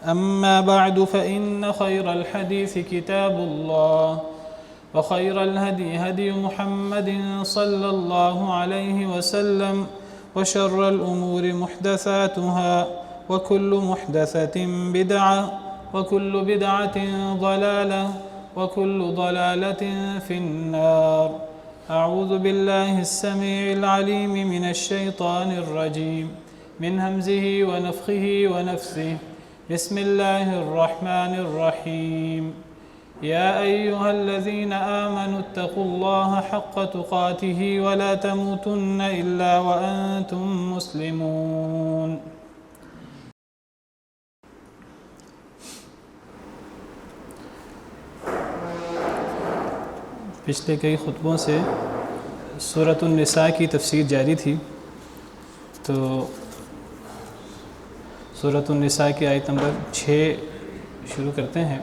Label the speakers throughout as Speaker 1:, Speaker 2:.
Speaker 1: أما بعد فإن خير الحديث كتاب الله وخير الهدي هدي محمد صلى الله عليه وسلم وشر الأمور محدثاتها وكل محدثة بدعة وكل بدعة ضلالة وكل ضلالة في النار. أعوذ بالله السميع العليم من الشيطان الرجيم من همزه ونفخه ونفثه. بسم الله الرحمن الرحيم. يا أيها الذين آمنوا اتقوا الله حق تقاته ولا تموتن إلا وأنتم مسلمون. پچھلے کئی خطبوں سے سورۃ النساء کی تفسیر جاری تھی، تو سورۃ النساء کی آیت نمبر 6 شروع کرتے ہیں۔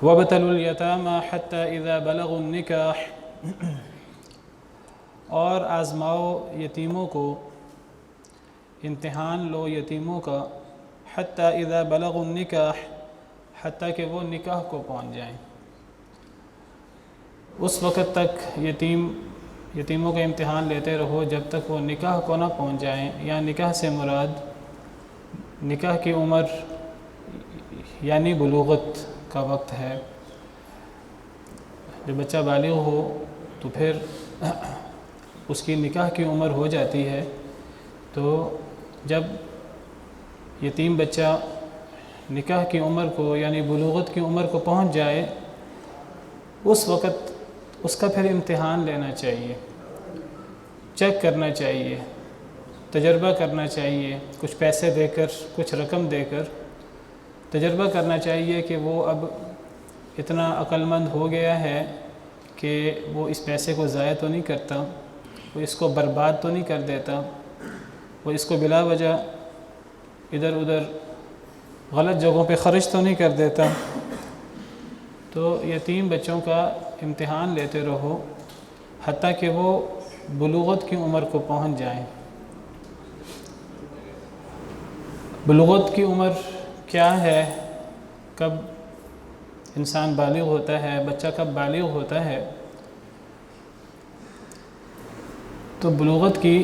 Speaker 1: وَابْتَلُوا الْيَتَامَى حَتَّى إِذَا بَلَغُوا النِّكَاحَ، اور آزماؤ یتیموں کو، امتحان لو یتیموں کا، حَتَّى إِذَا بَلَغُوا النِّكَاحَ، حتیٰ کہ وہ نکاح کو پہنچ جائیں۔ اس وقت تک یتیموں کا امتحان لیتے رہو جب تک وہ نکاح کو نہ پہنچ جائیں، یا نکاح سے مراد نکاح کی عمر یعنی بلوغت کا وقت ہے۔ جب بچہ بالغ ہو تو پھر اس کی نکاح کی عمر ہو جاتی ہے، تو جب یتیم بچہ نکاح کی عمر کو یعنی بلوغت کی عمر کو پہنچ جائے، اس وقت اس کا پھر امتحان لینا چاہیے، چیک کرنا چاہیے، تجربہ کرنا چاہیے، کچھ پیسے دے کر، کچھ رقم دے کر تجربہ کرنا چاہیے کہ وہ اب اتنا عقل مند ہو گیا ہے کہ وہ اس پیسے کو ضائع تو نہیں کرتا، وہ اس کو برباد تو نہیں کر دیتا، وہ اس کو بلا وجہ ادھر ادھر غلط جگہوں پہ خرچ تو نہیں کر دیتا۔ تو یتیم بچوں کا امتحان لیتے رہو حتیٰ کہ وہ بلوغت کی عمر کو پہنچ جائیں۔ بلوغت کی عمر کیا ہے، کب انسان بالغ ہوتا ہے، بچہ کب بالغ ہوتا ہے؟ تو بلوغت کی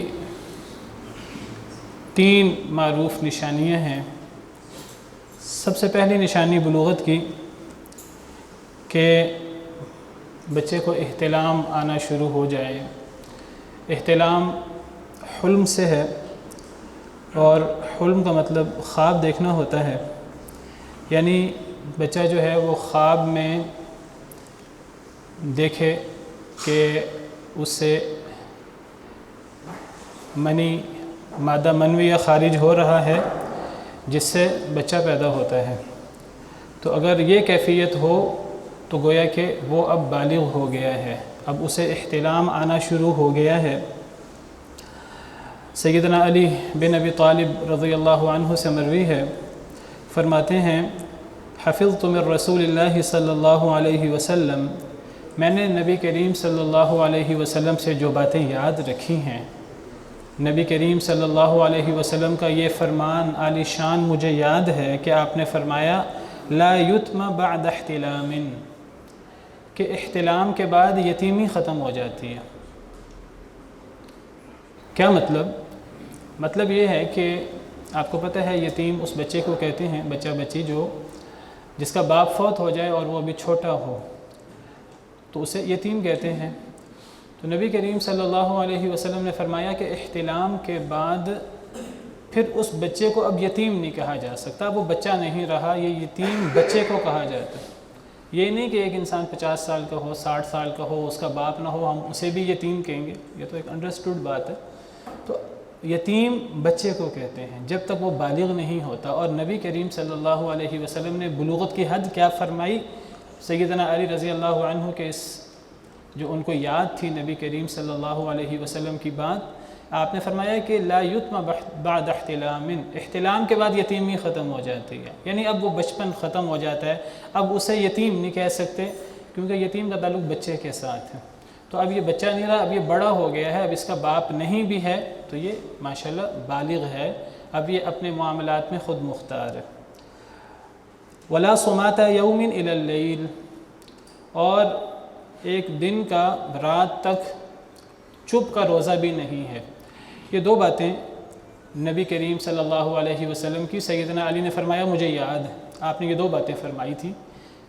Speaker 1: 3 معروف نشانیاں ہیں۔ سب سے پہلی نشانی بلوغت کی کہ بچے کو احتلام آنا شروع ہو جائے۔ احتلام حلم سے ہے، اور حلم کا مطلب خواب دیکھنا ہوتا ہے، یعنی بچہ جو ہے وہ خواب میں دیکھے کہ اس سے مادہ منویہ خارج ہو رہا ہے جس سے بچہ پیدا ہوتا ہے۔ تو اگر یہ کیفیت ہو تو گویا کہ وہ اب بالغ ہو گیا ہے، اب اسے احتلام آنا شروع ہو گیا ہے۔ سیدنا علی بن ابی طالب رضی اللہ عنہ سے مروی ہے، فرماتے ہیں حفظت من رسول اللہ صلی اللہ علیہ وسلم، میں نے نبی کریم صلی اللہ علیہ وسلم سے جو باتیں یاد رکھی ہیں، نبی کریم صلی اللہ علیہ وسلم کا یہ فرمان عالی شان مجھے یاد ہے کہ آپ نے فرمایا لا یتم بعد احتلام، کہ احتلام کے بعد یتیمی ختم ہو جاتی ہے۔ کیا مطلب یہ ہے کہ آپ کو پتہ ہے یتیم اس بچے کو کہتے ہیں، بچہ بچی جس کا باپ فوت ہو جائے اور وہ ابھی چھوٹا ہو تو اسے یتیم کہتے ہیں۔ تو نبی کریم صلی اللہ علیہ وسلم نے فرمایا کہ احتلام کے بعد پھر اس بچے کو اب یتیم نہیں کہا جا سکتا، وہ بچہ نہیں رہا، یہ یتیم بچے کو کہا جاتا ہے۔ یہ نہیں کہ ایک انسان 50 سال کا ہو، 60 سال کا ہو، اس کا باپ نہ ہو، ہم اسے بھی یتیم کہیں گے، یہ تو ایک انڈرسٹوڈ بات ہے۔ تو یتیم بچے کو کہتے ہیں جب تک وہ بالغ نہیں ہوتا۔ اور نبی کریم صلی اللہ علیہ وسلم نے بلوغت کی حد کیا فرمائی؟ سیدنا علی رضی اللہ عنہ کے اس جو ان کو یاد تھی نبی کریم صلی اللہ علیہ وسلم کی بات، آپ نے فرمایا کہ لا یتم بعد احتلام، احتلام کے بعد یتیمی ختم ہو جاتی ہے، یعنی اب وہ بچپن ختم ہو جاتا ہے، اب اسے یتیم نہیں کہہ سکتے کیونکہ یتیم کا تعلق بچے کے ساتھ ہے۔ تو اب یہ بچہ نہیں رہا، اب یہ بڑا ہو گیا ہے، اب اس کا باپ نہیں بھی ہے، تو یہ ماشاءاللہ بالغ ہے، اب یہ اپنے معاملات میں خود مختار ہے۔ ولا صمات یوم الی اللیل، اور ایک دن کا رات تک چپ کا روزہ بھی نہیں ہے۔ یہ دو باتیں نبی کریم صلی اللہ علیہ وسلم کی سیدنا علی نے فرمایا، مجھے یاد ہے آپ نے یہ دو باتیں فرمائی تھی،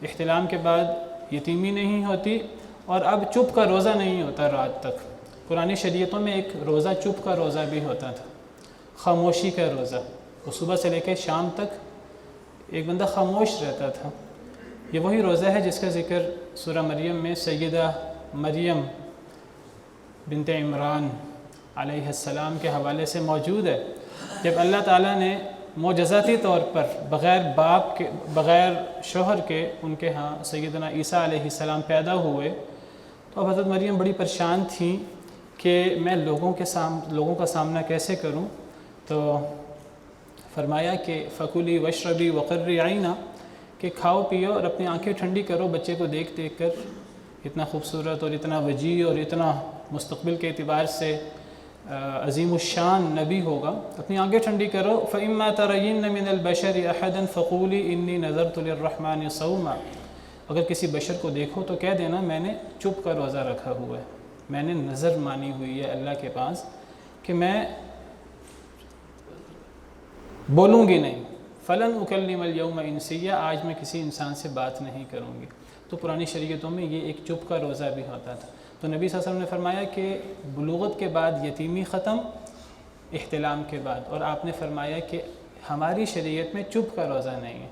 Speaker 1: احتلام کے بعد یتیمی نہیں ہوتی اور اب چپ کا روزہ نہیں ہوتا رات تک۔ پرانی شریعتوں میں ایک روزہ چپ کا روزہ بھی ہوتا تھا، خاموشی کا روزہ، وہ صبح سے لے کے شام تک ایک بندہ خاموش رہتا تھا۔ یہ وہی روزہ ہے جس کا ذکر سورہ مریم میں سیدہ مریم بنت عمران علیہ السلام کے حوالے سے موجود ہے۔ جب اللہ تعالیٰ نے معجزاتی طور پر بغیر باپ کے، بغیر شوہر کے ان کے ہاں سیدنا عیسیٰ علیہ السلام پیدا ہوئے، تو اب حضرت مریم بڑی پریشان تھیں کہ میں لوگوں کا سامنا کیسے کروں، تو فرمایا کہ فکلی وشربی وقرری عینا، کہ کھاؤ پیو اور اپنی آنکھیں ٹھنڈی کرو بچے کو دیکھ دیکھ کر، اتنا خوبصورت اور اتنا وجیح اور اتنا مستقبل کے اعتبار سے عظیم الشان نبی ہوگا، اپنی آنکھیں ٹھنڈی کرو۔ فَإِمَّا تَرَيِنَّ مِنَ الْبَشَرِ أَحَدًا فَقُولِي إِنِّي نَذَرْتُ لِلرَّحْمَنِ صَوْمًا، اگر کسی بشر کو دیکھو تو کہہ دینا میں نے چپ کا روزہ رکھا ہوا ہے، میں نے نظر مانی ہوئی ہے اللہ کے پاس کہ میں بولوں گی نہیں، فَلَنْ أُكَلِّمَ الْيَوْمَ إِنْسِيًّا، آج میں کسی انسان سے بات نہیں کروں گی۔ تو پرانی شریعتوں میں یہ ایک چپ کا روزہ بھی ہوتا تھا۔ تو نبی صلی اللہ علیہ وسلم نے فرمایا کہ بلوغت کے بعد یتیمی ختم، احتلام کے بعد، اور آپ نے فرمایا کہ ہماری شریعت میں چپ کا روزہ نہیں ہے،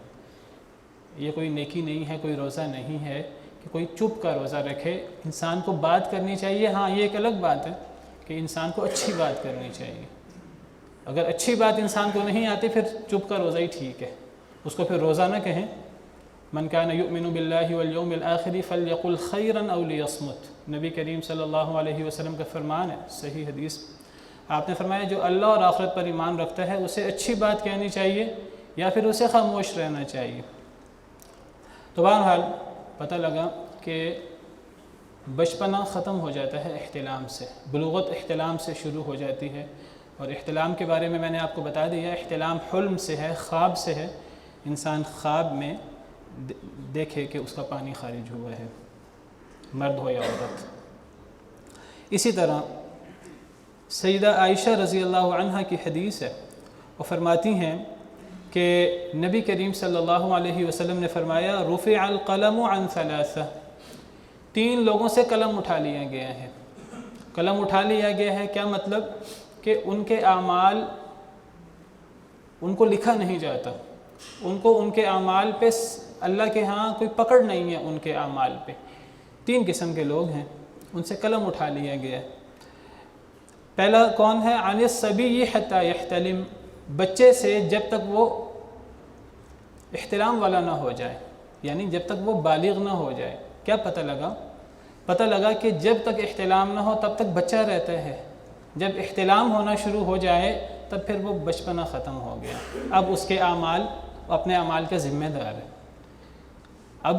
Speaker 1: یہ کوئی نیکی نہیں ہے، کوئی روزہ نہیں ہے کہ کوئی چپ کا روزہ رکھے۔ انسان کو بات کرنی چاہیے، ہاں یہ ایک الگ بات ہے کہ انسان کو اچھی بات کرنی چاہیے، اگر اچھی بات انسان کو نہیں آتی پھر چپ کا روزہ ہی ٹھیک ہے، اس کو پھر روزہ نہ کہیں۔ من کان یؤمن باللہ والیوم الآخر فلیقل خیرا او لیصمت، نبی کریم صلی اللہ علیہ وسلم کا فرمان ہے، صحیح حدیث۔ آپ نے فرمایا جو اللہ اور آخرت پر ایمان رکھتا ہے اسے اچھی بات کہنی چاہیے یا پھر اسے خاموش رہنا چاہیے۔ تو بہرحال پتہ لگا کہ بچپنا ختم ہو جاتا ہے احتلام سے، بلوغت احتلام سے شروع ہو جاتی ہے، اور احتلام کے بارے میں نے آپ کو بتا دیا، احتلام حلم سے ہے، خواب سے ہے، انسان خواب میں دیکھے کہ اس کا پانی خارج ہوا ہے، مرد ہو یا عورت۔ اسی طرح سیدہ عائشہ رضی اللہ عنہ کی حدیث ہے، وہ فرماتی ہیں کہ نبی کریم صلی اللہ علیہ وسلم نے فرمایا رفع القلم عن ثلاثہ، 3 لوگوں سے قلم اٹھا لیا گیا ہے۔ قلم اٹھا لیا گیا ہے کیا مطلب؟ کہ ان کے اعمال ان کو لکھا نہیں جاتا، ان کے اعمال پہ اللہ کے ہاں کوئی پکڑ نہیں ہے، ان کے اعمال پہ۔ 3 قسم کے لوگ ہیں، ان سے قلم اٹھا لیا گیا ہے۔ پہلا کون ہے؟ عن الصبی حتی یحتلم، بچے سے جب تک وہ احتلام والا نہ ہو جائے، یعنی جب تک وہ بالغ نہ ہو جائے۔ کیا پتہ لگا؟ پتہ لگا کہ جب تک احتلام نہ ہو تب تک بچہ رہتا ہے، جب احتلام ہونا شروع ہو جائے تب پھر وہ بچپنا ختم ہو گیا، اب اس کے اعمال اپنے اعمال کا ذمہ دار ہے، اب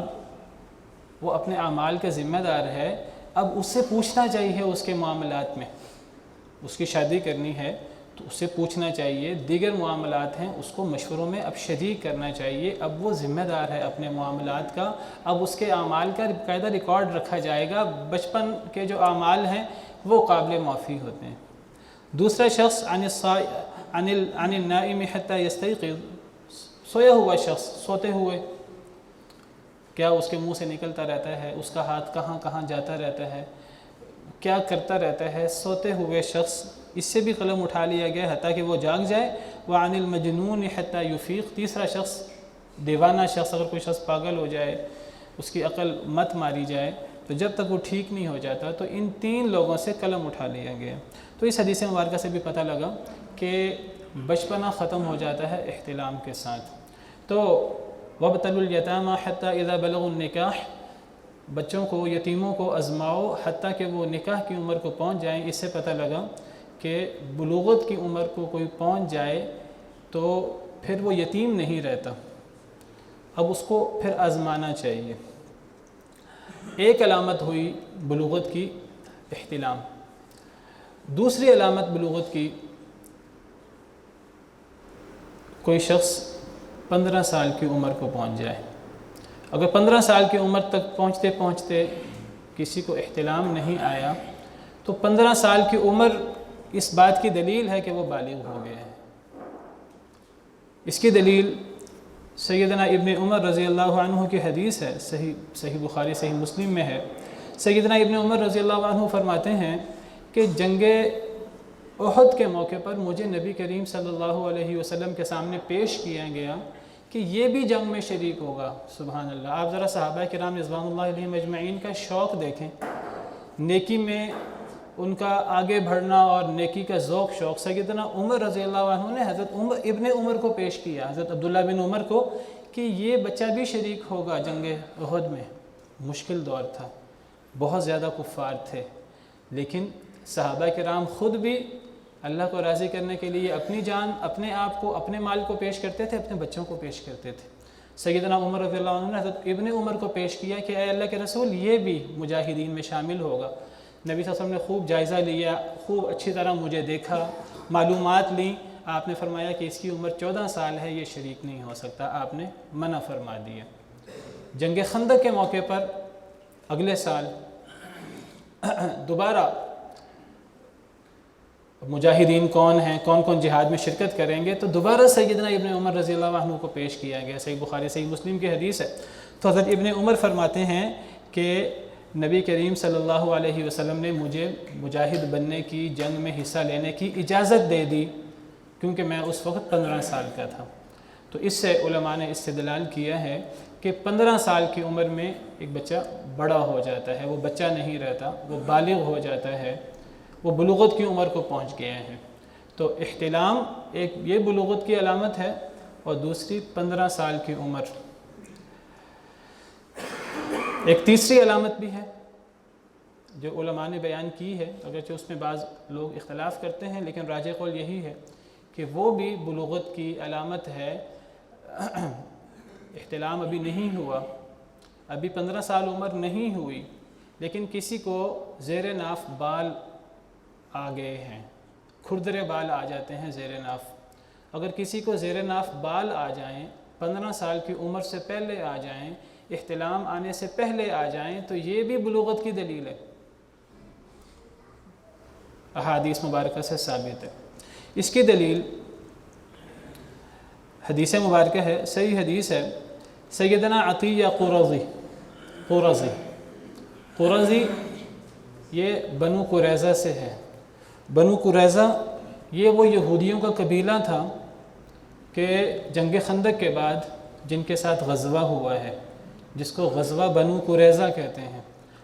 Speaker 1: وہ اپنے اعمال کا ذمہ دار ہے، اب اس سے پوچھنا چاہیے اس کے معاملات میں، اس کی شادی کرنی ہے تو اس سے پوچھنا چاہیے، دیگر معاملات ہیں اس کو مشوروں میں اب شریک کرنا چاہیے، اب وہ ذمہ دار ہے اپنے معاملات کا، اب اس کے اعمال کا باقاعدہ ریکارڈ رکھا جائے گا، بچپن کے جو اعمال ہیں وہ قابل معافی ہوتے ہیں۔ دوسرا شخص عن النائم حتی یستیقظ، سویا ہوا شخص، سوتے ہوئے کیا اس کے منہ سے نکلتا رہتا ہے، اس کا ہاتھ کہاں کہاں جاتا رہتا ہے، کیا کرتا رہتا ہے، سوتے ہوئے شخص، اس سے بھی قلم اٹھا لیا گیا حتیٰ کہ وہ جاگ جائے۔ وعن المجنون حتی یفیق، تیسرا شخص دیوانہ شخص، اگر کوئی شخص پاگل ہو جائے، اس کی عقل مت ماری جائے تو جب تک وہ ٹھیک نہیں ہو جاتا تو ان 3 لوگوں سے قلم اٹھا لیا گیا۔ تو اس حدیث مبارکہ سے بھی پتہ لگا کہ بچپنا ختم ہو جاتا ہے احتلام کے ساتھ۔ تو وابتلوا الیتامی حتی اذا بلغوا النکاح، بچوں کو، یتیموں کو آزماؤ حتیٰ کہ وہ نکاح کی عمر کو پہنچ جائیں۔ اس سے پتہ لگا کہ بلوغت کی عمر کو کوئی پہنچ جائے تو پھر وہ یتیم نہیں رہتا، اب اس کو پھر آزمانا چاہیے۔ ایک علامت ہوئی بلوغت کی احتلام، دوسری علامت بلوغت کی کوئی شخص 15 سال کی عمر کو پہنچ جائے۔ اگر 15 سال کی عمر تک پہنچتے پہنچتے کسی کو احتلام نہیں آیا تو 15 سال کی عمر اس بات کی دلیل ہے کہ وہ بالغ ہو گئے ہیں۔ اس کی دلیل سیدنا ابن عمر رضی اللہ عنہ کی حدیث ہے، صحیح بخاری صحیح مسلم میں ہے۔ سیدنا ابن عمر رضی اللہ عنہ فرماتے ہیں کہ جنگ احد کے موقع پر مجھے نبی کریم صلی اللہ علیہ وسلم کے سامنے پیش کیا گیا کہ یہ بھی جنگ میں شریک ہوگا۔ سبحان اللہ! آپ ذرا صحابہ کرام رضوان اللہ علیہم اجمعین کا شوق دیکھیں، نیکی میں ان کا آگے بڑھنا اور نیکی کا ذوق شوق۔ سیدنا عمر رضی اللہ عنہ نے حضرت ابن عمر کو پیش کیا، حضرت عبداللہ بن عمر کو، کہ یہ بچہ بھی شریک ہوگا جنگ احد میں۔ مشکل دور تھا، بہت زیادہ کفار تھے، لیکن صحابہ کرام خود بھی اللہ کو راضی کرنے کے لیے اپنی جان، اپنے آپ کو، اپنے مال کو پیش کرتے تھے، اپنے بچوں کو پیش کرتے تھے۔ سیدنا عمر رضی اللہ عنہ نے حضرت ابن عمر کو پیش کیا کہ اے اللہ کے رسول، یہ بھی مجاہدین میں شامل ہوگا۔ نبی صلی اللہ علیہ وسلم نے خوب جائزہ لیا، خوب اچھی طرح مجھے دیکھا، معلومات لیں۔ آپ نے فرمایا کہ اس کی عمر 14 سال ہے، یہ شریک نہیں ہو سکتا۔ آپ نے منع فرما دیا۔ جنگ خندق کے موقع پر اگلے سال دوبارہ مجاہدین کون ہیں، کون کون جہاد میں شرکت کریں گے، تو دوبارہ سیدنا ابن عمر رضی اللہ عنہ کو پیش کیا گیا۔ صحیح بخاری صحیح مسلم کی حدیث ہے۔ تو حضرت ابن عمر فرماتے ہیں کہ نبی کریم صلی اللہ علیہ وسلم نے مجھے مجاہد بننے کی، جنگ میں حصہ لینے کی اجازت دے دی، کیونکہ میں اس وقت 15 سال کا تھا۔ تو اس سے علماء نے استدلال کیا ہے کہ 15 سال کی عمر میں ایک بچہ بڑا ہو جاتا ہے، وہ بچہ نہیں رہتا، وہ بالغ ہو جاتا ہے، وہ بلوغت کی عمر کو پہنچ گئے ہیں۔ تو احتلام ایک یہ بلوغت کی علامت ہے، اور دوسری 15 سال کی عمر۔ ایک تیسری علامت بھی ہے جو علماء نے بیان کی ہے، اگرچہ اس میں بعض لوگ اختلاف کرتے ہیں، لیکن راجح قول یہی ہے کہ وہ بھی بلوغت کی علامت ہے۔ احتلام ابھی نہیں ہوا، ابھی 15 سال عمر نہیں ہوئی، لیکن کسی کو زیر ناف بال آ گئے ہیں، کھردرے بال آ جاتے ہیں زیر ناف۔ اگر کسی کو زیر ناف بال آ جائیں، 15 سال کی عمر سے پہلے آ جائیں، احتلام آنے سے پہلے آ جائیں، تو یہ بھی بلوغت کی دلیل ہے، احادیث مبارکہ سے ثابت ہے۔ اس کی دلیل حدیث مبارکہ ہے، صحیح حدیث ہے۔ سیدنا عطیہ قرظی یہ بنو قریظہ سے ہے۔ بنو قریظہ یہ وہ یہودیوں کا قبیلہ تھا کہ جنگ خندق کے بعد جن کے ساتھ غزوہ ہوا ہے، جس کو غزوہ بنو قریظہ کہتے ہیں۔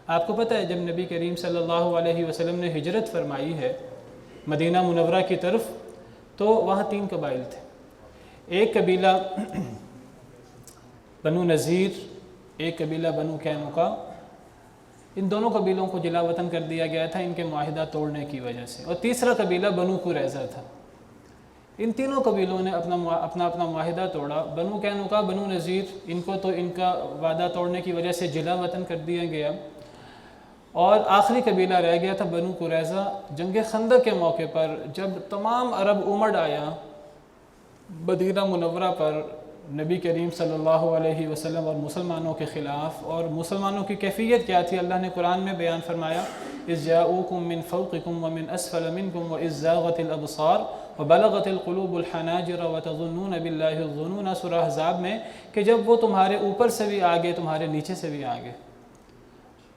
Speaker 1: آپ کو پتہ ہے جب نبی کریم صلی اللہ علیہ وسلم نے ہجرت فرمائی ہے مدینہ منورہ کی طرف، تو وہاں 3 قبائل تھے۔ ایک قبیلہ بنو نذیر، ایک قبیلہ بنو قینقاع۔ ان دونوں قبیلوں کو جلا وطن کر دیا گیا تھا ان کے معاہدہ توڑنے کی وجہ سے، اور تیسرا قبیلہ بنو قریظہ تھا۔ ان تینوں قبیلوں نے اپنا معاہدہ توڑا۔ بنو قینقاع، بنو نذیر، ان کو تو ان کا وعدہ توڑنے کی وجہ سے جلا وطن کر دیا گیا، اور آخری قبیلہ رہ گیا تھا بنو قریظہ۔ جنگ خندق کے موقع پر جب تمام عرب امڑ آیا مدینہ منورہ پر نبی کریم صلی اللہ علیہ وسلم اور مسلمانوں کے خلاف، اور مسلمانوں کی کیفیت کیا تھی اللہ نے قرآن میں بیان فرمایا، اذ جاؤوکم من فوقکم ومن اسفل منکم واذ زاغت الابصار وبلغت القلوب الحناجر وتظنون باللہ الظنون، سورہ احزاب میں، کہ جب وہ تمہارے اوپر سے بھی آگے، تمہارے نیچے سے بھی آگے۔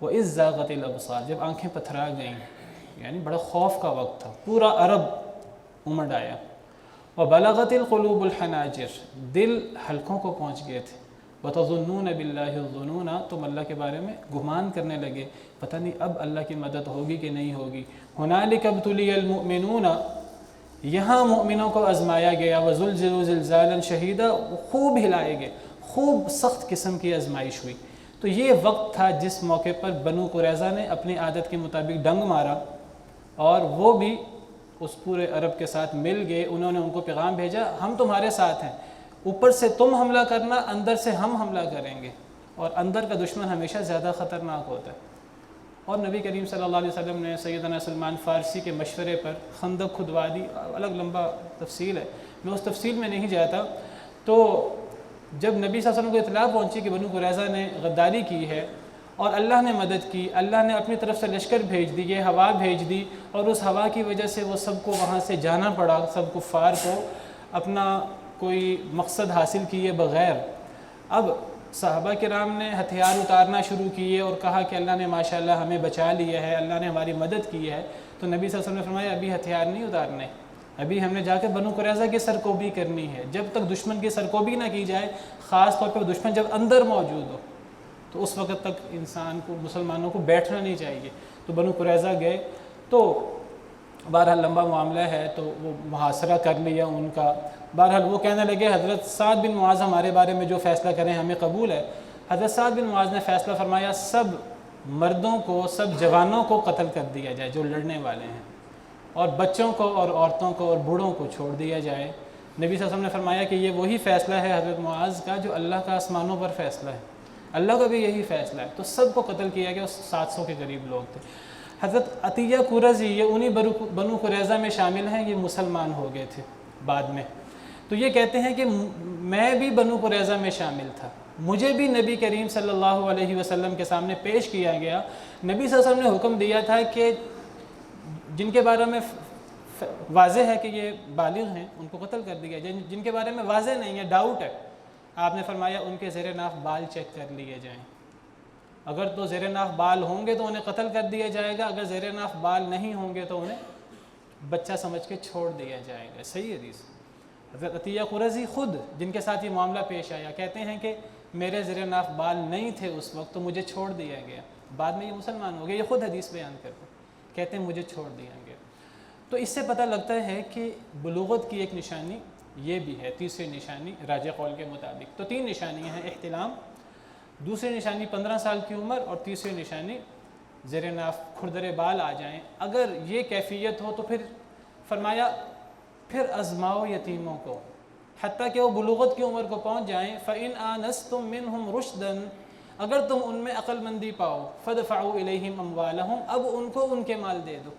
Speaker 1: وَإِذْ زَاغَتِ الْأَبْصَارُ، جب آنکھیں پتھرا گئیں، یعنی بڑا خوف کا وقت تھا، پورا عرب امڑ آیا۔ وَبَلَغَتِ الْقُلُوبُ الْحَنَاجِرُ، دل حلقوں کو پہنچ گئے تھے۔ وَتَظُنُّونَ بِاللَّهِ الظُّنُونَ، تم اللہ کے بارے میں گمان کرنے لگے، پتہ نہیں اب اللہ کی مدد ہوگی کہ نہیں ہوگی۔ هُنَالِكَ ابْتُلِيَ الْمُؤْمِنُونَ، یہاں مومنوں کو آزمایا گیا۔ وَزُلْزِلُوا زِلْزَالًا شَدِيدًا، خوب ہلائے گئے، خوب سخت قسم کی آزمائش ہوئی۔ تو یہ وقت تھا جس موقع پر بنو قریظہ نے اپنی عادت کے مطابق ڈنگ مارا، اور وہ بھی اس پورے عرب کے ساتھ مل گئے۔ انہوں نے ان کو پیغام بھیجا، ہم تمہارے ساتھ ہیں، اوپر سے تم حملہ کرنا، اندر سے ہم حملہ کریں گے، اور اندر کا دشمن ہمیشہ زیادہ خطرناک ہوتا ہے۔ اور نبی کریم صلی اللہ علیہ وسلم نے سیدنا سلمان فارسی کے مشورے پر خندق کھدوا دی، الگ لمبا تفصیل ہے، میں اس تفصیل میں نہیں جاتا۔ تو جب نبی صلی اللہ علیہ وسلم کو اطلاع پہنچی کہ بنو قریظہ نے غداری کی ہے اور اللہ نے مدد کی، اللہ نے اپنی طرف سے لشکر بھیج دی، یہ ہوا بھیج دی، اور اس ہوا کی وجہ سے وہ سب کو وہاں سے جانا پڑا، سب کفار کو اپنا کوئی مقصد حاصل کیے بغیر۔ اب صحابہ کرام نے ہتھیار اتارنا شروع کیے اور کہا کہ اللہ نے ماشاءاللہ ہمیں بچا لیا ہے، اللہ نے ہماری مدد کی ہے۔ تو نبی صلی اللہ علیہ وسلم نے فرمایا ابھی ہتھیار نہیں اتارنے، ابھی ہم نے جا کے بنو قریظہ کی سرکوبی کرنی ہے۔ جب تک دشمن کی سرکوبی نہ کی جائے، خاص طور پہ دشمن جب اندر موجود ہو، تو اس وقت تک انسان کو، مسلمانوں کو بیٹھنا نہیں چاہیے۔ تو بنو قریظہ گئے، تو بہرحال لمبا معاملہ ہے، تو وہ محاصرہ کر لیا ان کا۔ بہرحال وہ کہنے لگے حضرت سعد بن معاذ ہمارے بارے میں جو فیصلہ کریں ہمیں قبول ہے۔ حضرت سعد بن معاذ نے فیصلہ فرمایا سب مردوں کو، سب جوانوں کو قتل کر دیا جائے جو لڑنے والے ہیں، اور بچوں کو اور عورتوں کو اور بوڑھوں کو چھوڑ دیا جائے۔ نبی صلی اللہ علیہ وسلم نے فرمایا کہ یہ وہی فیصلہ ہے حضرت معاذ کا جو اللہ کا آسمانوں پر فیصلہ ہے، اللہ کا بھی یہی فیصلہ ہے۔ تو سب کو قتل کیا گیا، 700 کے قریب لوگ تھے۔ حضرت عطیہ قرظی یہ انہی بنو قریظہ میں شامل ہیں، یہ مسلمان ہو گئے تھے بعد میں۔ تو یہ کہتے ہیں کہ میں بھی بنو قریظہ میں شامل تھا، مجھے بھی نبی کریم صلی اللہ علیہ وسلم کے سامنے پیش کیا گیا۔ نبی صلی اللہ علیہ وسلم نے حکم دیا تھا کہ جن کے بارے میں واضح ہے کہ یہ بالغ ہیں ان کو قتل کر دیا جائے، جن کے بارے میں واضح نہیں ہے، ڈاؤٹ ہے، آپ نے فرمایا ان کے زیر ناف بال چیک کر لیے جائیں۔ اگر تو زیر ناف بال ہوں گے تو انہیں قتل کر دیا جائے گا، اگر زیر ناف بال نہیں ہوں گے تو انہیں بچہ سمجھ کے چھوڑ دیا جائے گا۔ صحیح حدیث۔ حضرت عطیہ قرظی خود جن کے ساتھ یہ معاملہ پیش آیا کہتے ہیں کہ میرے زیر ناف بال نہیں تھے اس وقت، تو مجھے چھوڑ دیا گیا، بعد میں یہ مسلمان ہو گئے، یہ خود حدیث بیان کرتے کہتے ہیں مجھے چھوڑ دیا گیا۔ تو اس سے پتہ لگتا ہے کہ بلوغت کی ایک نشانی یہ بھی ہے، تیسری نشانی راجح قول کے مطابق۔ تو 3 نشانیاں ہیں، احتلام، دوسری نشانی 15 سال کی عمر، اور تیسری نشانی زیر ناف کھردرے بال آ جائیں۔ اگر یہ کیفیت ہو تو پھر فرمایا پھر ازماؤ یتیموں کو حتیٰ کہ وہ بلوغت کی عمر کو پہنچ جائیں۔ فَإِنْ آنَسْتُم مِّنْهُمْ رُشْدًا، اگر تم ان میں عقل مندی پاؤ، فَادْفَعُوا إِلَيْهِمْ أَمْوَالَهُمْ، اب ان کو ان کے مال دے دو۔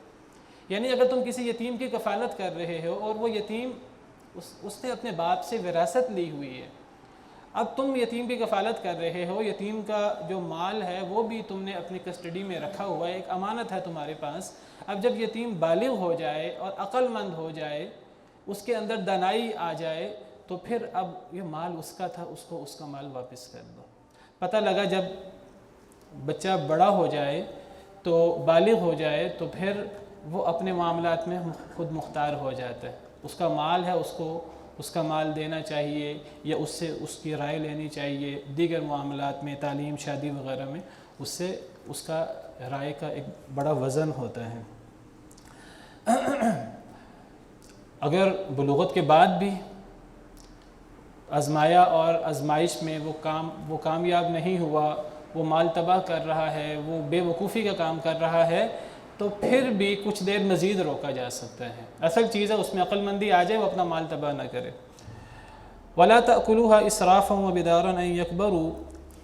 Speaker 1: یعنی اگر تم کسی یتیم کی کفالت کر رہے ہو اور وہ یتیم اس نے اپنے باپ سے وراثت لی ہوئی ہے، اب تم یتیم کی کفالت کر رہے ہو، یتیم کا جو مال ہے وہ بھی تم نے اپنی کسٹڈی میں رکھا ہوا ہے، ایک امانت ہے تمہارے پاس۔ اب جب یتیم بالغ ہو جائے اور عقل مند ہو جائے، اس کے اندر دانائی آ جائے، تو پھر اب یہ مال اس کا تھا، اس کو اس کا مال واپس کر دو۔ پتہ لگا جب بچہ بڑا ہو جائے تو بالغ ہو جائے تو پھر وہ اپنے معاملات میں خود مختار ہو جاتا ہے، اس کا مال ہے، اس کو اس کا مال دینا چاہیے یا اس سے اس کی رائے لینی چاہیے، دیگر معاملات میں، تعلیم، شادی وغیرہ میں اس سے اس کا رائے کا ایک بڑا وزن ہوتا ہے۔ اگر بلوغت کے بعد بھی آزمایا اور آزمائش میں وہ کامیاب نہیں ہوا، وہ مال تباہ کر رہا ہے، وہ بے وقوفی کا کام کر رہا ہے، تو پھر بھی کچھ دیر مزید روکا جا سکتا ہے۔ اصل چیز ہے اس میں عقل مندی آ جائے، وہ اپنا مال تباہ نہ کرے۔ وَلَا تَأْكُلُوهَا إِسْرَافًا وَبِدَارًا أَن يَكْبَرُوا،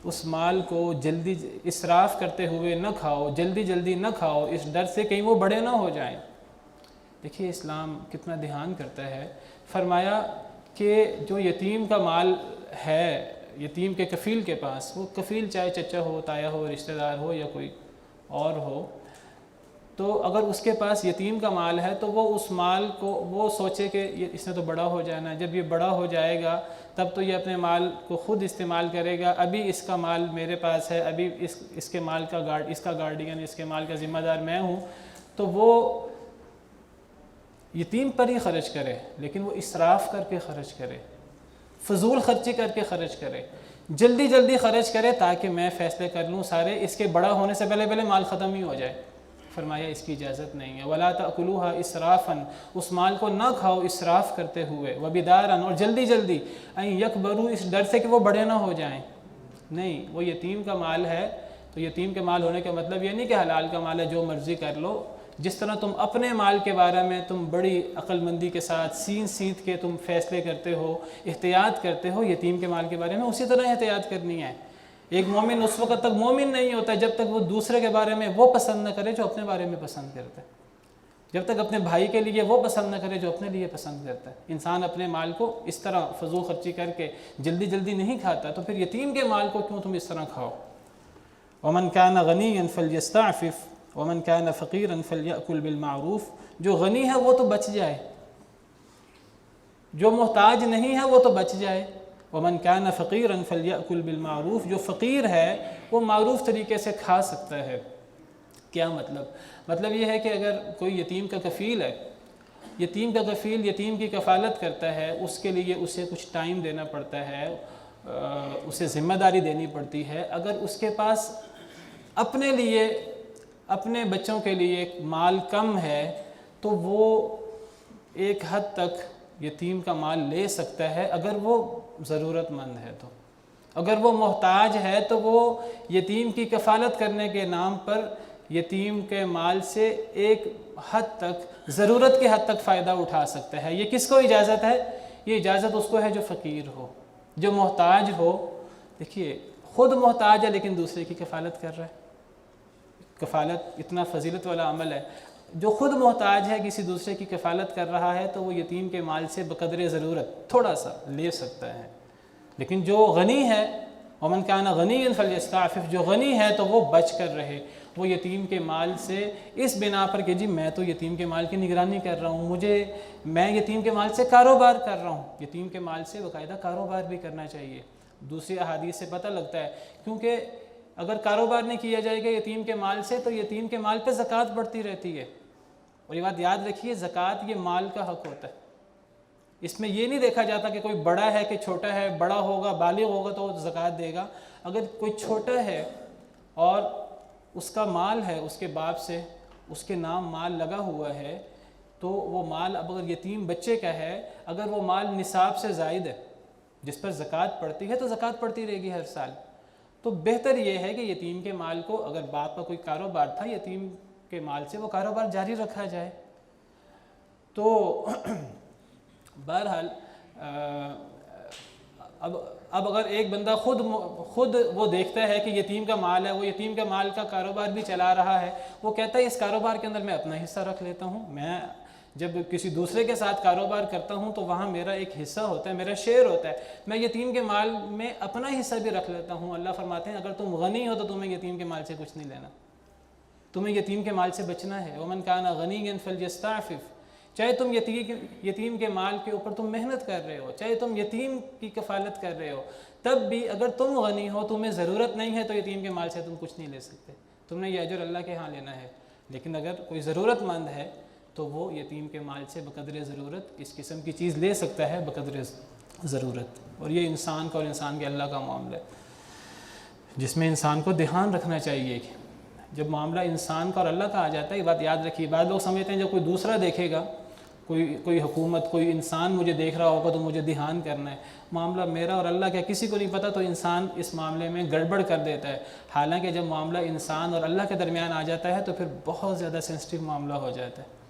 Speaker 1: اس مال کو جلدی اسراف کرتے ہوئے نہ کھاؤ، جلدی جلدی نہ کھاؤ، اس ڈر سے کہیں وہ بڑے نہ ہو جائیں۔ دیکھیے اسلام کتنا دھیان کرتا ہے۔ فرمایا کہ جو یتیم کا مال ہے، یتیم کے کفیل کے پاس، وہ کفیل چاہے چچا ہو، تایا ہو، رشتہ دار ہو یا کوئی اور ہو، تو اگر اس کے پاس یتیم کا مال ہے تو وہ اس مال کو وہ سوچے کہ اس نے تو بڑا ہو جانا ہے، جب یہ بڑا ہو جائے گا تب تو یہ اپنے مال کو خود استعمال کرے گا، ابھی اس کا مال میرے پاس ہے، ابھی اس کے مال کا اس کا گارڈین، اس کے مال کا ذمہ دار میں ہوں، تو وہ یتیم پر ہی خرچ کرے، لیکن وہ اسراف کر کے خرچ کرے، فضول خرچی کر کے خرچ کرے، جلدی جلدی خرچ کرے تاکہ میں فیصلے کر لوں سارے، اس کے بڑا ہونے سے پہلے مال ختم ہی ہو جائے۔ فرمایا اس کی اجازت نہیں ہے۔ وَلَا تَأْكُلُوهَا إِسْرَافًا، اس مال کو نہ کھاؤ اسراف کرتے ہوئے، وَبِدَارًا، اور جلدی جلدی، أَن يَكْبَرُوا، اس ڈر سے کہ وہ بڑے نہ ہو جائیں۔ نہیں، وہ یتیم کا مال ہے تو یتیم کے مال ہونے کا مطلب یہ نہیں کہ حلال کا مال ہے جو مرضی کر لو۔ جس طرح تم اپنے مال کے بارے میں تم بڑی عقل مندی کے ساتھ سین سینت کے تم فیصلے کرتے ہو، احتیاط کرتے ہو، یتیم کے مال کے بارے میں اسی طرح احتیاط کرنی ہے۔ ایک مومن اس وقت تک مومن نہیں ہوتا جب تک وہ دوسرے کے بارے میں وہ پسند نہ کرے جو اپنے بارے میں پسند کرتا ہے۔ جب تک اپنے بھائی کے لیے وہ پسند نہ کرے جو اپنے لیے پسند کرتا ہے۔ انسان اپنے مال کو اس طرح فضول خرچی کر کے جلدی جلدی نہیں کھاتا، تو پھر یتیم کے مال کو کیوں تم اس طرح کھاؤ؟ ومن كان غنيا فليستعفف ومن كان فقيرا فليأكل بالمعروف، جو غنی ہے وہ تو بچ جائے، جو محتاج نہیں ہے وہ تو بچ جائے۔ ومن كان فقيرا فليأكل بالمعروف، جو فقیر ہے وہ معروف طریقے سے کھا سکتا ہے۔ کیا مطلب یہ ہے کہ اگر کوئی یتیم کا کفیل ہے، یتیم کا کفیل یتیم کی کفالت کرتا ہے، اس کے لیے اسے کچھ ٹائم دینا پڑتا ہے، اسے ذمہ داری دینی پڑتی ہے۔ اگر اس کے پاس اپنے لیے، اپنے بچوں کے لیے مال کم ہے تو وہ ایک حد تک یتیم کا مال لے سکتا ہے، اگر وہ ضرورت مند ہے تو۔ اگر وہ محتاج ہے تو وہ یتیم کی کفالت کرنے کے نام پر یتیم کے مال سے ایک حد تک، ضرورت کے حد تک فائدہ اٹھا سکتا ہے۔ یہ کس کو اجازت ہے؟ یہ اجازت اس کو ہے جو فقیر ہو، جو محتاج ہو۔ دیکھیے خود محتاج ہے لیکن دوسرے کی کفالت کر رہا ہے۔ کفالت اتنا فضیلت والا عمل ہے۔ جو خود محتاج ہے کسی دوسرے کی کفالت کر رہا ہے تو وہ یتیم کے مال سے بقدر ضرورت تھوڑا سا لے سکتا ہے، لیکن جو غنی ہے، ومن کان غنیا فلیستعفف، جو غنی ہے تو وہ بچ کر رہے، وہ یتیم کے مال سے اس بنا پر کہ جی میں تو یتیم کے مال کی نگرانی کر رہا ہوں، میں یتیم کے مال سے کاروبار کر رہا ہوں۔ یتیم کے مال سے باقاعدہ کاروبار بھی کرنا چاہیے۔ دوسری احادیث سے پتہ لگتا ہے، کیونکہ اگر کاروبار نہیں کیا جائے گا یتیم کے مال سے تو یتیم کے مال پہ زکوٰۃ بڑھتی رہتی ہے۔ اور یہ بات یاد رکھیے، زکوٰۃ یہ مال کا حق ہوتا ہے۔ اس میں یہ نہیں دیکھا جاتا کہ کوئی بڑا ہے کہ چھوٹا ہے، بڑا ہوگا بالغ ہوگا تو زکوٰۃ دے گا۔ اگر کوئی چھوٹا ہے اور اس کا مال ہے، اس کے باپ سے اس کے نام مال لگا ہوا ہے، تو وہ مال اب اگر یتیم بچے کا ہے، اگر وہ مال نصاب سے زائد ہے جس پر زکوٰۃ پڑتی ہے تو زکوٰۃ پڑتی رہے گی ہر سال۔ تو بہتر یہ ہے کہ یتیم کے مال کو، اگر باپ کا کوئی کاروبار تھا، یتیم کے مال سے وہ کاروبار جاری رکھا جائے۔ تو بہرحال اب اگر ایک بندہ خود وہ دیکھتا ہے کہ یتیم کا مال ہے، وہ یتیم کا مال کا کاروبار بھی چلا رہا ہے، وہ کہتا ہے اس کاروبار کے اندر میں اپنا حصہ رکھ لیتا ہوں، میں جب کسی دوسرے کے ساتھ کاروبار کرتا ہوں تو وہاں میرا ایک حصہ ہوتا ہے، میرا شیئر ہوتا ہے، میں یتیم کے مال میں اپنا حصہ بھی رکھ لیتا ہوں۔ اللہ فرماتے ہیں اگر تم غنی ہو تو تمہیں یتیم کے مال سے کچھ نہیں لینا، تمہیں یتیم کے مال سے بچنا ہے۔ ومن کان غنیا فلیستعفف، چاہے تم یتیم کے مال کے اوپر تم محنت کر رہے ہو، چاہے تم یتیم کی کفالت کر رہے ہو، تب بھی اگر تم غنی ہو، تمہیں ضرورت نہیں ہے تو یتیم کے مال سے تم کچھ نہیں لے سکتے، تم نے یہ اجر اللہ کے ہاں لینا ہے۔ لیکن اگر کوئی ضرورت مند ہے تو وہ یتیم کے مال سے بقدر ضرورت اس قسم کی چیز لے سکتا ہے، بقدر ضرورت۔ اور یہ انسان کا اور انسان کے اللہ کا معاملہ ہے، جس میں انسان کو دھیان رکھنا چاہیے کہ جب معاملہ انسان کا اور اللہ کا آ جاتا ہے، یہ بات یاد رکھیے۔ بعض لوگ سمجھتے ہیں جب کوئی دوسرا دیکھے گا، کوئی حکومت، کوئی انسان مجھے دیکھ رہا ہوگا تو مجھے دھیان کرنا ہے۔ معاملہ میرا اور اللہ کا کسی کو نہیں پتہ، تو انسان اس معاملے میں گڑبڑ کر دیتا ہے۔ حالانکہ جب معاملہ انسان اور اللہ کے درمیان آ جاتا ہے تو پھر بہت زیادہ سینسٹیو معاملہ ہو جاتا ہے۔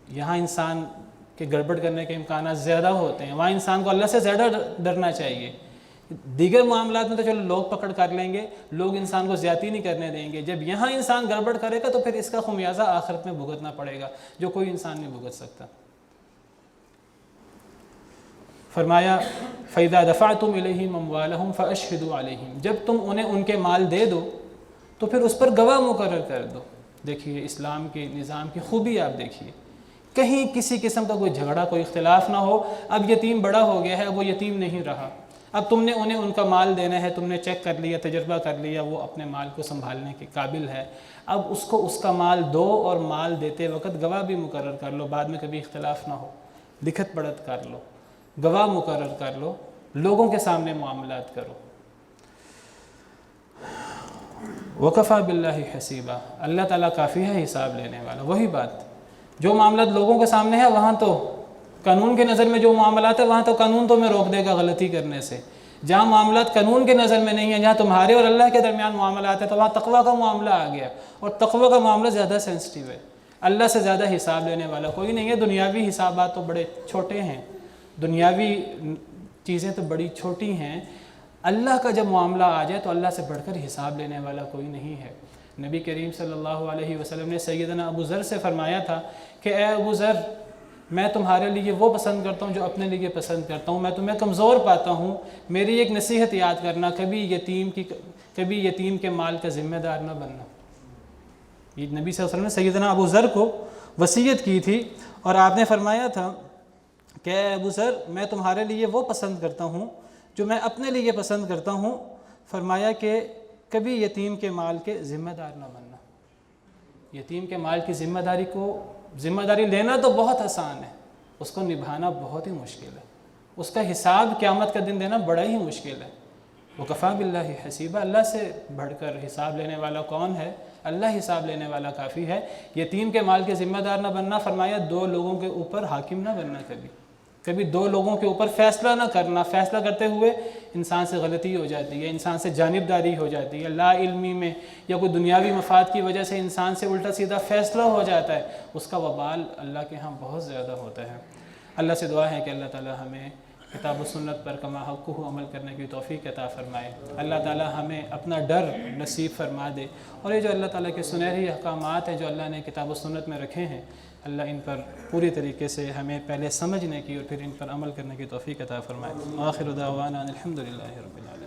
Speaker 1: یہاں انسان کے گڑبڑ کرنے کے امکانات زیادہ ہوتے ہیں، وہاں انسان کو اللہ سے زیادہ ڈرنا چاہیے۔ دیگر معاملات میں تو چلو لوگ پکڑ کر لیں گے، لوگ انسان کو زیادتی نہیں کرنے دیں گے، جب یہاں انسان گڑبڑ کرے گا تو پھر اس کا خمیازہ آخرت میں بھگتنا پڑے گا، جو کوئی انسان نہیں بھگت سکتا۔ فرمایا فَإِذَا دَفَعْتُمْ إِلَيْهِمْ أَمْوَالَهُمْ فَأَشْهِدُوا عَلَيْهِمْ، جب تم انہیں ان کے مال دے دو تو پھر اس پر گواہ مقرر کر دو۔ دیکھیے اسلام کے نظام کی خوبی آپ دیکھیے، کہیں کسی قسم کا کوئی جھگڑا، کوئی اختلاف نہ ہو۔ اب یتیم بڑا ہو گیا ہے، وہ یتیم نہیں رہا، اب تم نے انہیں ان کا مال دینا ہے، تم نے چیک کر لیا، تجربہ کر لیا، وہ اپنے مال کو سنبھالنے کے قابل ہے، اب اس کو اس کا مال دو، اور مال دیتے وقت گواہ بھی مقرر کر لو، بعد میں کبھی اختلاف نہ ہو، لکھت پڑھت کر لو، گواہ مقرر کر لو، لوگوں کے سامنے معاملات کرو۔ وَكَفَى بِاللَّهِ حَسِيبًا، اللہ تعالیٰ کافی ہے حساب لینے والا۔ وہی بات، جو معاملات لوگوں کے سامنے ہے وہاں تو قانون کے نظر میں جو معاملات ہے وہاں تو قانون تمہیں روک دے گا غلطی کرنے سے۔ جہاں معاملات قانون کے نظر میں نہیں ہیں، جہاں تمہارے اور اللہ کے درمیان معاملات ہیں، تو وہاں تقویٰ کا معاملہ آ گیا، اور تقویٰ کا معاملہ زیادہ سینسٹیو ہے۔ اللہ سے زیادہ حساب لینے والا کوئی نہیں ہے۔ دنیاوی حسابات تو بڑے چھوٹے ہیں، دنیاوی چیزیں تو بڑی چھوٹی ہیں، اللہ کا جب معاملہ آ جائے تو اللہ سے بڑھ کر حساب لینے والا کوئی نہیں ہے۔ نبی کریم صلی اللہ علیہ وسلم نے سیدنا ابو ذر سے فرمایا تھا کہ اے ابو ذر، میں تمہارے لیے وہ پسند کرتا ہوں جو اپنے لیے پسند کرتا ہوں، میں تمہیں کمزور پاتا ہوں، میری ایک نصیحت یاد کرنا، کبھی یتیم کے مال کا ذمہ دار نہ بننا۔ یہ نبی صلی اللہ علیہ وسلم نے سیدنا ابو ذر کو وصیت کی تھی، اور آپ نے فرمایا تھا کہ اے ابو ذر، میں تمہارے لیے وہ پسند کرتا ہوں جو میں اپنے لیے پسند کرتا ہوں، فرمایا کہ کبھی یتیم کے مال کے ذمہ دار نہ بننا۔ یتیم کے مال کی ذمہ داری لینا تو بہت آسان ہے، اس کو نبھانا بہت ہی مشکل ہے، اس کا حساب قیامت کا دن دینا بڑا ہی مشکل ہے۔ وکفیٰ باللہ حسیبہ، اللہ سے بڑھ کر حساب لینے والا کون ہے؟ اللہ حساب لینے والا کافی ہے۔ یتیم کے مال کے ذمہ دار نہ بننا، فرمایا دو لوگوں کے اوپر حاکم نہ بننا، کبھی دو لوگوں کے اوپر فیصلہ نہ کرنا، فیصلہ کرتے ہوئے انسان سے غلطی ہو جاتی ہے، انسان سے جانبداری ہو جاتی ہے، لا علمی میں یا کوئی دنیاوی مفاد کی وجہ سے انسان سے الٹا سیدھا فیصلہ ہو جاتا ہے، اس کا وبال اللہ کے ہاں بہت زیادہ ہوتا ہے۔ اللہ سے دعا ہے کہ اللہ تعالی ہمیں کتاب و سنت پر کما حقہ عمل کرنے کی توفیق عطا فرمائے، اللہ تعالی ہمیں اپنا ڈر نصیب فرما دے، اور یہ جو اللہ تعالیٰ کے سنہری احکامات ہیں جو اللہ نے کتاب و سنت میں رکھے ہیں، اللہ ان پر پوری طریقے سے ہمیں پہلے سمجھنے کی اور پھر ان پر عمل کرنے کی توفیق عطا فرمائے۔ آخر دعوانا الحمدللہ رب العالمین۔